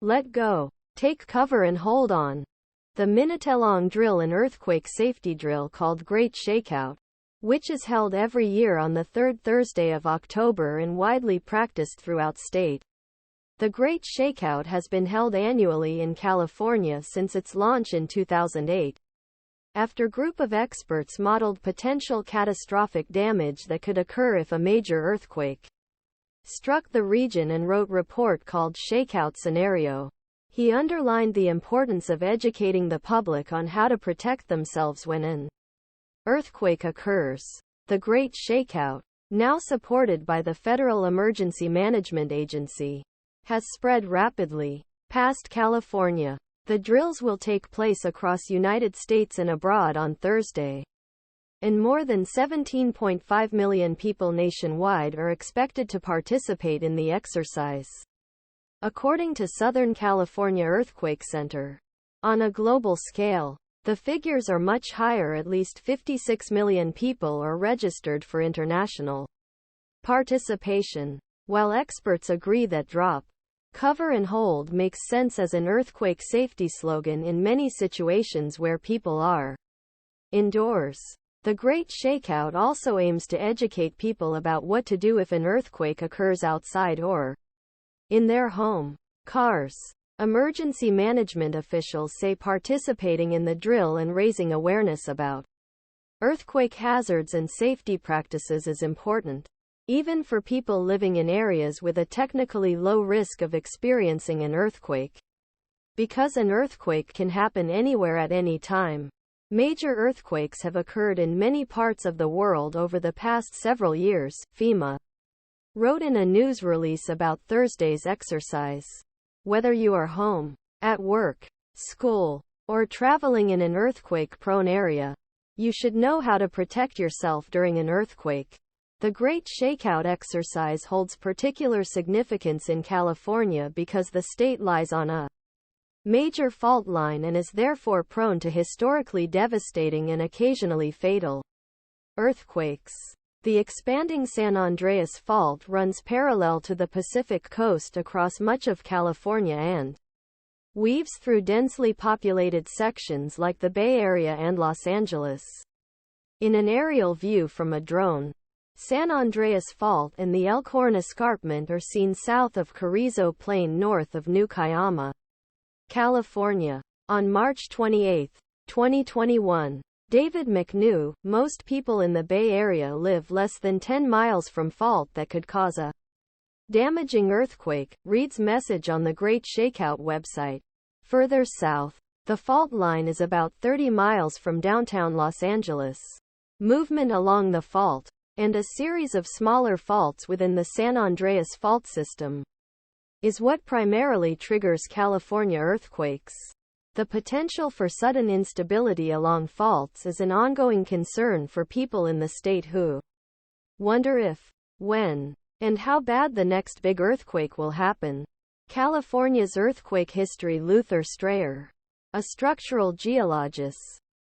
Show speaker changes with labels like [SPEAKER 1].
[SPEAKER 1] Let go. Take cover and hold on. The minute-long drill, an earthquake safety drill called Great ShakeOu, which is held every year on the third Thursday of October and widely practiced throughout state. The Great ShakeOu has been held annually in California since its launch in 2008. After a group of experts modeled potential catastrophic damage that could occur if a major earthquake struck the region and wrote a report called Shakeout Scenario. He underlined the importance of educating the public on how to protect themselves when an earthquake occurs. The Great ShakeOu, now supported by the Federal Emergency Management Agency, has spread rapidly past California. The drills will take place across United States and abroad on Thursday, and more than 17.5 million people nationwide are expected to participate in the exercise, according to Southern California Earthquake Center. On a global scale, the figures are much higher. At least 56 million people are registered for international participation. While experts agree that drop, cover and hold makes sense as an earthquake safety slogan in many situations where people are indoors, the Great ShakeOu also aims to educate people about what to do if an earthquake occurs outside or in their home, cars. Emergency management officials say participating in the drill and raising awareness about earthquake hazards and safety practices is important, even for people living in areas with a technically low risk of experiencing an earthquake. Because an earthquake can happen anywhere at any time. Major earthquakes have occurred in many parts of the world over the past several years, FEMA wrote in a news release about Thursday's exercise. Whether you are home, at work, school, or traveling in an earthquake-prone area, you should know how to protect yourself during an earthquake. The Great ShakeOu exercise holds particular significance in California because the state lies on a major fault line and is therefore prone to historically devastating and occasionally fatal earthquakes. The expanding San Andreas Fault runs parallel to the Pacific coast across much of California and weaves through densely populated sections like the Bay Area and Los Angeles. In an aerial view from a drone, San Andreas Fault and the Elkhorn Escarpment are seen south of Carrizo Plain north of New Kiama, California. On March 28, 2021, David McNew, most people in the Bay Area live less than 10 miles from fault that could cause a damaging earthquake, reads message on the Great ShakeOu website. Further south, the fault line is about 30 miles from downtown Los Angeles. Movement along the fault, and a series of smaller faults within the San Andreas Fault system, is what primarily triggers California earthquakes. The potential for sudden instability along faults is an ongoing concern for people in the state who wonder if, when, and how bad the next big earthquake will happen. California's earthquake history. Luther Strayer, a structural geologist,